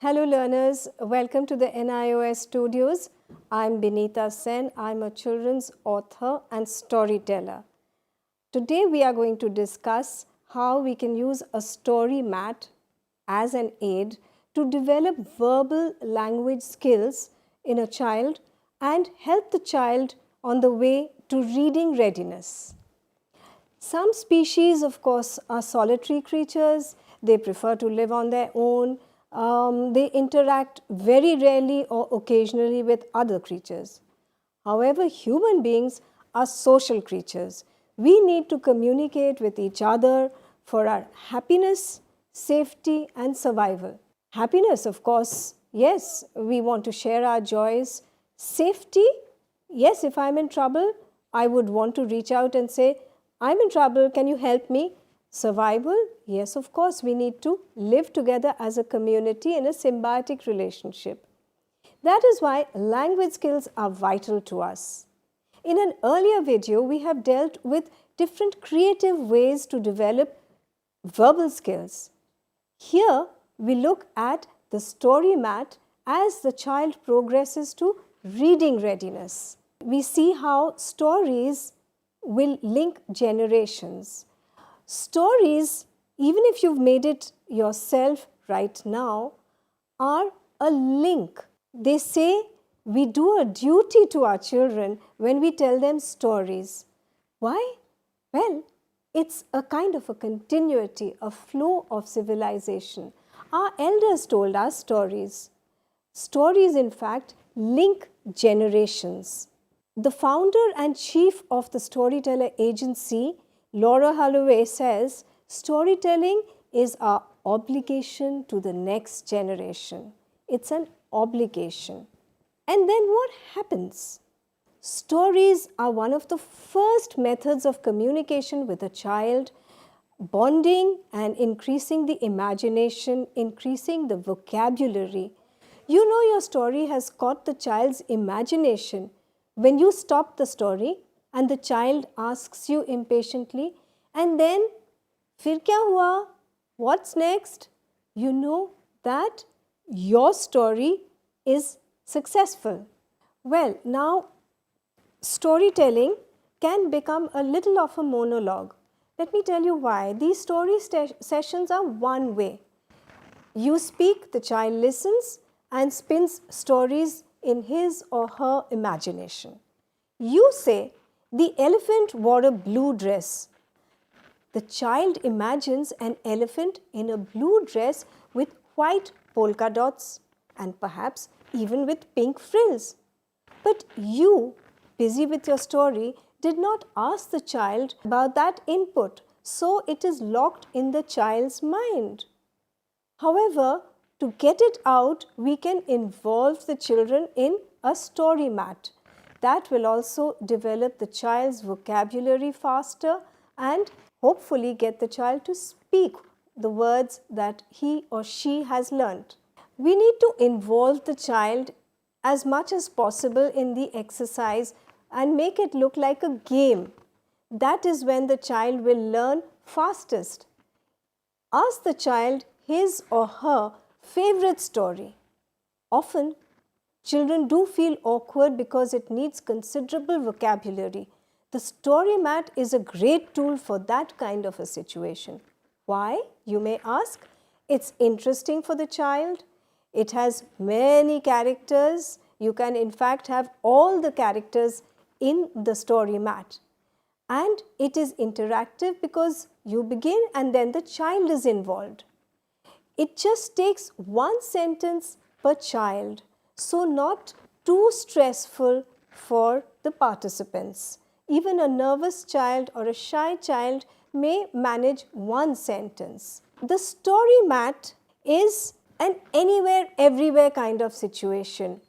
Hello learners, welcome to the NIOS studios. I'm Binita Sen. I'm a children's author and storyteller. Today we are going to discuss how we can use a story mat as an aid to develop verbal language skills in a child and help the child on the way to reading readiness. Some species, of course, are solitary creatures. They prefer to live on their own. They interact very rarely or occasionally with other creatures. However, human beings are social creatures. We need to communicate with each other for our happiness, safety, and survival. Happiness, of course, yes, we want to share our joys. Safety, yes, if I'm in trouble, I would want to reach out and say, I'm in trouble, can you help me? Survival, yes, of course, we need to live together as a community in a symbiotic relationship. That is why language skills are vital to us. In an earlier video, we have dealt with different creative ways to develop verbal skills. Here, we look at the story mat as the child progresses to reading readiness. We see how stories will link generations. Stories, even if you've made it yourself right now, are a link. They say we do a duty to our children when we tell them stories. Why? Well, it's a kind of a continuity, a flow of civilization. Our elders told us stories. Stories, in fact, link generations. The founder and chief of the Storyteller Agency, Laura Holloway, says, storytelling is our obligation to the next generation. It's an obligation. And then what happens? Stories are one of the first methods of communication with a child, bonding and increasing the imagination, increasing the vocabulary. You know your story has caught the child's imagination. When you stop the story and the child asks you impatiently, and then, "Fir kya hua? What's next?" You know that your story is successful. Well, now storytelling can become a little of a monologue. Let me tell you why. These story sessions are one way. You speak, the child listens and spins stories in his or her imagination. You say, "The elephant wore a blue dress." The child imagines an elephant in a blue dress with white polka dots and perhaps even with pink frills. But you, busy with your story, did not ask the child about that input, so it is locked in the child's mind. However, to get it out, we can involve the children in a story mat. That will also develop the child's vocabulary faster and hopefully get the child to speak the words that he or she has learnt. We need to involve the child as much as possible in the exercise and make it look like a game. That is when the child will learn fastest. Ask the child his or her favorite story. Often, children do feel awkward because it needs considerable vocabulary. The story mat is a great tool for that kind of a situation. Why, you may ask? It's interesting for the child. It has many characters. You can in fact have all the characters in the story mat. And it is interactive because you begin and then the child is involved. It just takes one sentence per child, so not too stressful for the participants. Even a nervous child or a shy child may manage one sentence. The story mat is an anywhere, everywhere kind of situation.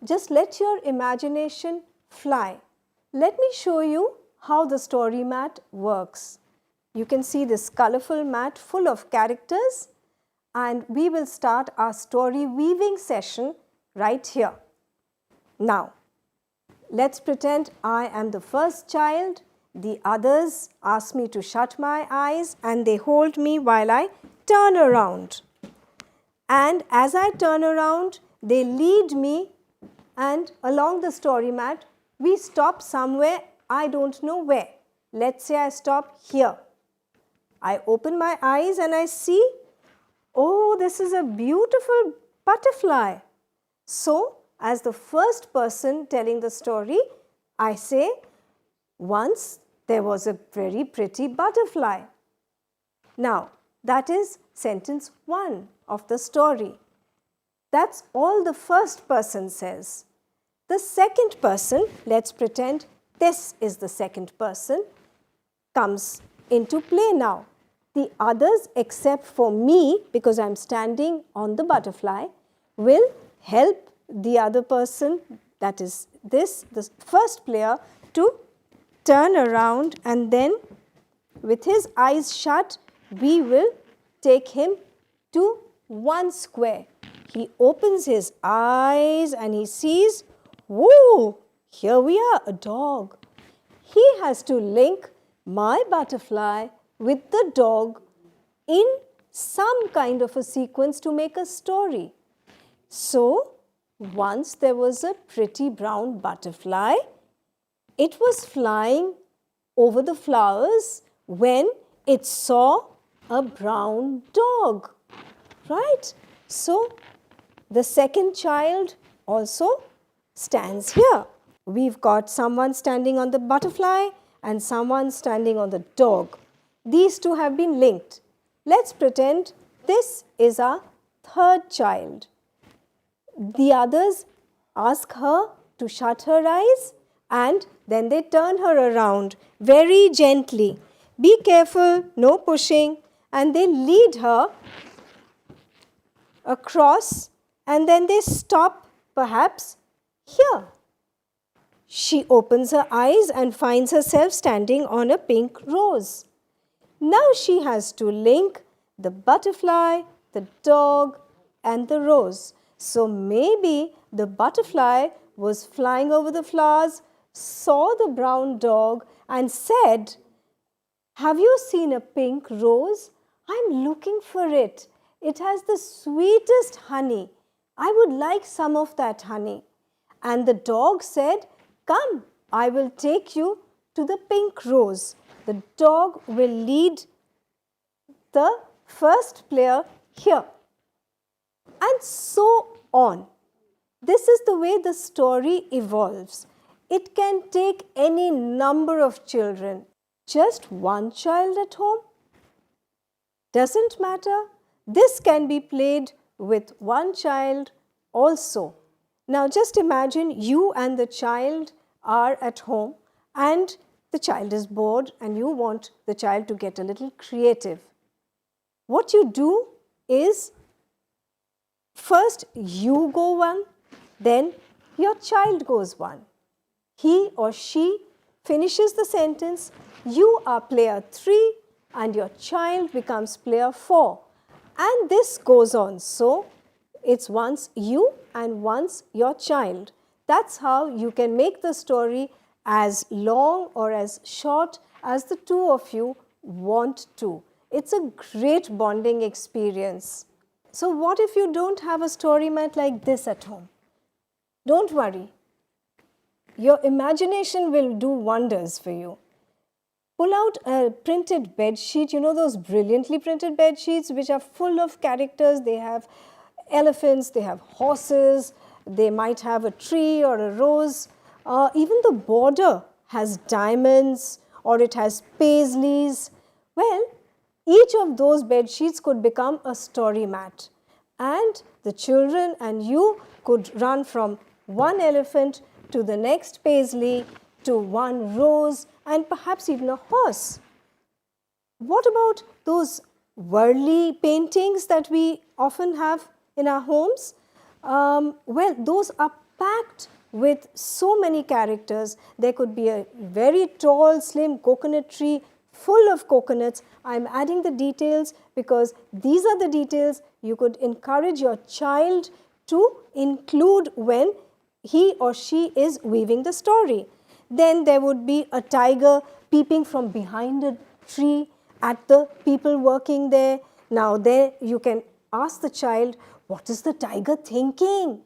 Just let your imagination fly. Let me show you how the story mat works. You can see this colorful mat full of characters, and we will start our story weaving session right here. Now, let's pretend I am the first child. The others ask me to shut my eyes and they hold me while I turn around. and as I turn around, they lead me, and along the story mat, we stop somewhere, I don't know where. Let's say I stop here. I open my eyes and I see, oh, this is a beautiful butterfly. So, as the first person telling the story, I say, once there was a very pretty butterfly. Now, that is sentence 1 of the story. That's all the first person says. The second person, let's pretend this is the second person, comes into play now. The others, except for me, because I'm standing on the butterfly, will help the other person, that is this, the first player, to turn around, and then with his eyes shut, we will take him to one square. He opens his eyes and he sees, whoa, here we are, a dog. He has to link my butterfly with the dog in some kind of a sequence to make a story. So, once there was a pretty brown butterfly. It was flying over the flowers when it saw a brown dog, right? So, the second child also stands here. We've got someone standing on the butterfly and someone standing on the dog. These two have been linked. Let's pretend this is our third child. The others ask her to shut her eyes and then they turn her around very gently. Be careful, no pushing, and they lead her across and then they stop perhaps here. She opens her eyes and finds herself standing on a pink rose. Now she has to link the butterfly, the dog, and the rose. So maybe the butterfly was flying over the flowers, saw the brown dog and said, "Have you seen a pink rose? I'm looking for it. It has the sweetest honey. I would like some of that honey." And the dog said, "Come, I will take you to the pink rose." The dog will lead the first player here. And so on. This is the way the story evolves. It can take any number of children. Just one child at home? Doesn't matter. This can be played with one child also. Now just imagine you and the child are at home and the child is bored and you want the child to get a little creative. What you do is, first you go one, then your child goes one. He or she finishes the sentence, you are player 3 and your child becomes player 4. And this goes on. So, it's once you and once your child. That's how you can make the story as long or as short as the two of you want to. It's a great bonding experience. So what if you don't have a story mat like this at home? Don't worry. Your imagination will do wonders for you. Pull out a printed bed sheet, you know those brilliantly printed bed sheets which are full of characters. They have elephants, they have horses, they might have a tree or a rose. Even the border has diamonds or it has paisleys. Well, each of those bed sheets could become a story mat. And the children and you could run from one elephant to the next paisley, to one rose, and perhaps even a horse. What about those worldly paintings that we often have in our homes? Well, those are packed with so many characters. There could be a very tall, slim coconut tree full of coconuts. I'm adding the details because these are the details you could encourage your child to include when he or she is weaving the story. Then there would be a tiger peeping from behind a tree at the people working there. Now there you can ask the child, what is the tiger thinking?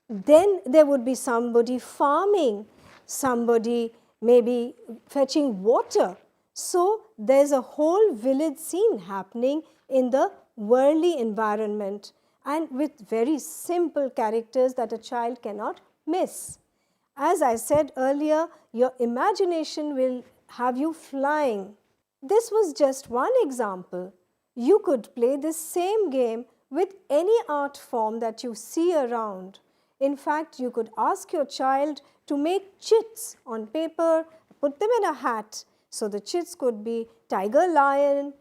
Then there would be somebody farming, somebody maybe fetching water. So there's a whole village scene happening in the worldly environment and with very simple characters that a child cannot miss. As I said earlier, your imagination will have you flying. This was just one example. You could play this same game with any art form that you see around. In fact, you could ask your child to make chits on paper, put them in a hat. So the chits could be tiger, lion,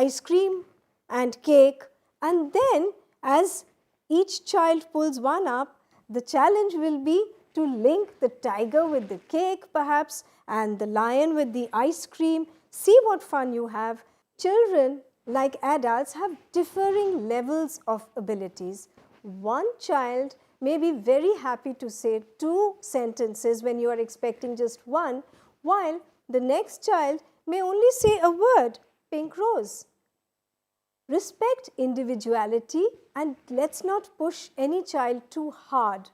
ice cream and cake. And then as each child pulls one up, the challenge will be to link the tiger with the cake perhaps and the lion with the ice cream. See what fun you have. Children, like adults, have differing levels of abilities. One child may be very happy to say 2 sentences when you are expecting just one, while the next child may only say a word, pink rose. Respect individuality and let's not push any child too hard.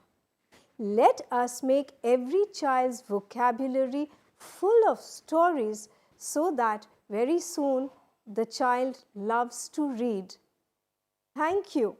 Let us make every child's vocabulary full of stories so that very soon the child loves to read. Thank you.